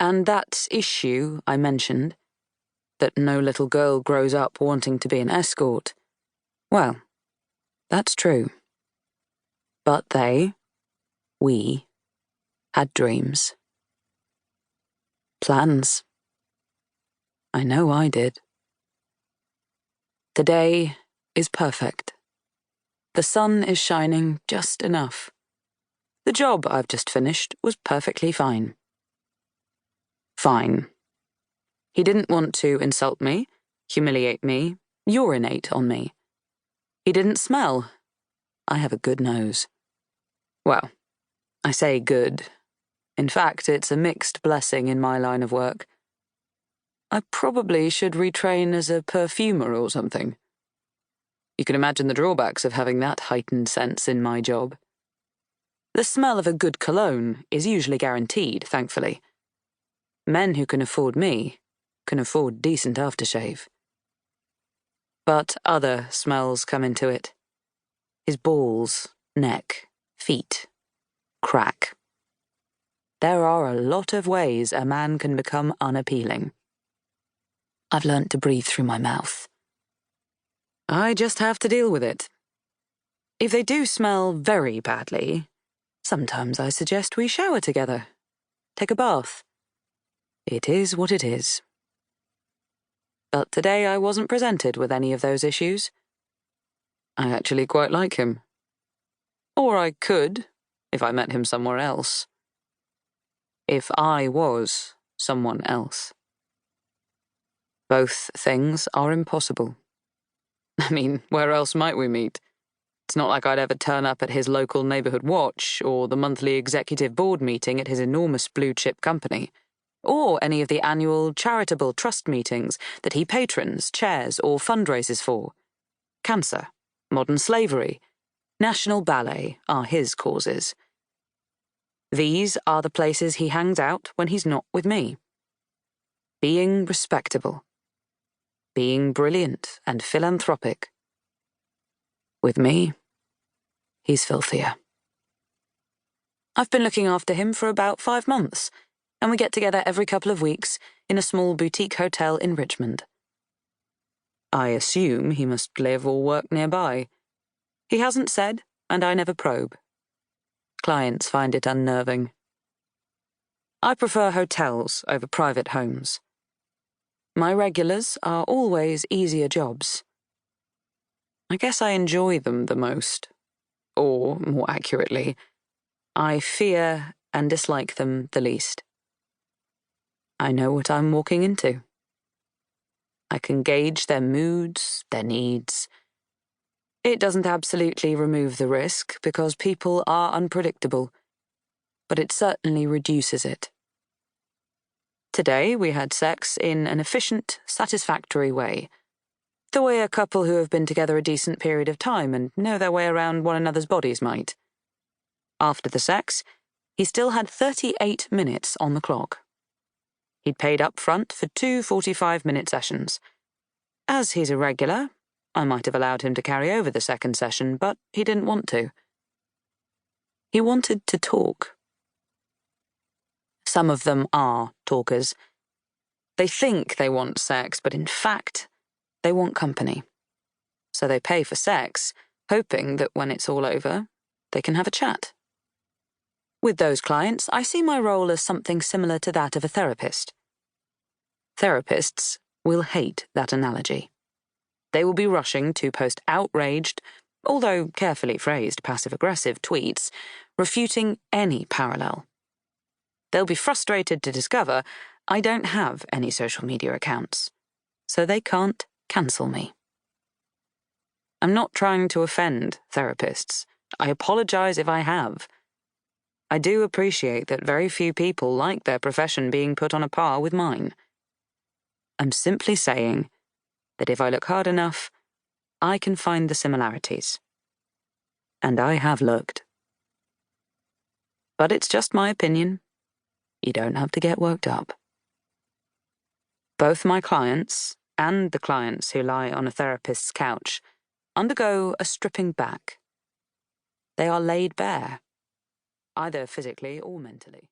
And that issue I mentioned, that no little girl grows up wanting to be an escort, well, that's true. But we, had dreams. Plans. I know I did. Today is perfect. The sun is shining just enough. The job I've just finished was perfectly fine. Fine. He didn't want to insult me, humiliate me, urinate on me. He didn't smell. I have a good nose. Well, I say good. In fact, it's a mixed blessing in my line of work. I probably should retrain as a perfumer or something. You can imagine the drawbacks of having that heightened sense in my job. The smell of a good cologne is usually guaranteed, thankfully. Men who can afford me can afford decent aftershave. But other smells come into it. His balls, neck, feet, crack. There are a lot of ways a man can become unappealing. I've learnt to breathe through my mouth. I just have to deal with it. If they do smell very badly, sometimes I suggest we shower together. Take a bath. It is what it is. But today I wasn't presented with any of those issues. I actually quite like him. Or I could, if I met him somewhere else. If I was someone else. Both things are impossible. I mean, where else might we meet? It's not like I'd ever turn up at his local neighborhood watch or the monthly executive board meeting at his enormous blue-chip company, or any of the annual charitable trust meetings that he patrons, chairs, or fundraises for. Cancer, modern slavery, national ballet are his causes. These are the places he hangs out when he's not with me. Being respectable. Being brilliant and philanthropic. With me, he's filthier. I've been looking after him for about 5 months, and we get together every couple of weeks in a small boutique hotel in Richmond. I assume he must live or work nearby. He hasn't said, and I never probe. Clients find it unnerving. I prefer hotels over private homes. My regulars are always easier jobs. I guess I enjoy them the most. Or, more accurately, I fear and dislike them the least. I know what I'm walking into. I can gauge their moods, their needs. It doesn't absolutely remove the risk because people are unpredictable, but it certainly reduces it. Today we had sex in an efficient, satisfactory way. The way a couple who have been together a decent period of time and know their way around one another's bodies might. After the sex, he still had 38 minutes on the clock. He'd paid up front for 2 45-minute sessions. As he's a regular, I might have allowed him to carry over the second session, but he didn't want to. He wanted to talk. Some of them are talkers. They think they want sex, but in fact, they want company. So they pay for sex, hoping that when it's all over, they can have a chat. With those clients, I see my role as something similar to that of a therapist. Therapists will hate that analogy. They will be rushing to post outraged, although carefully phrased passive-aggressive tweets, refuting any parallel. They'll be frustrated to discover I don't have any social media accounts, so they can't cancel me. I'm not trying to offend therapists. I apologize if I have. I do appreciate that very few people like their profession being put on a par with mine. I'm simply saying that if I look hard enough, I can find the similarities. And I have looked. But it's just my opinion. You don't have to get worked up. Both my clients and the clients who lie on a therapist's couch undergo a stripping back. They are laid bare, either physically or mentally.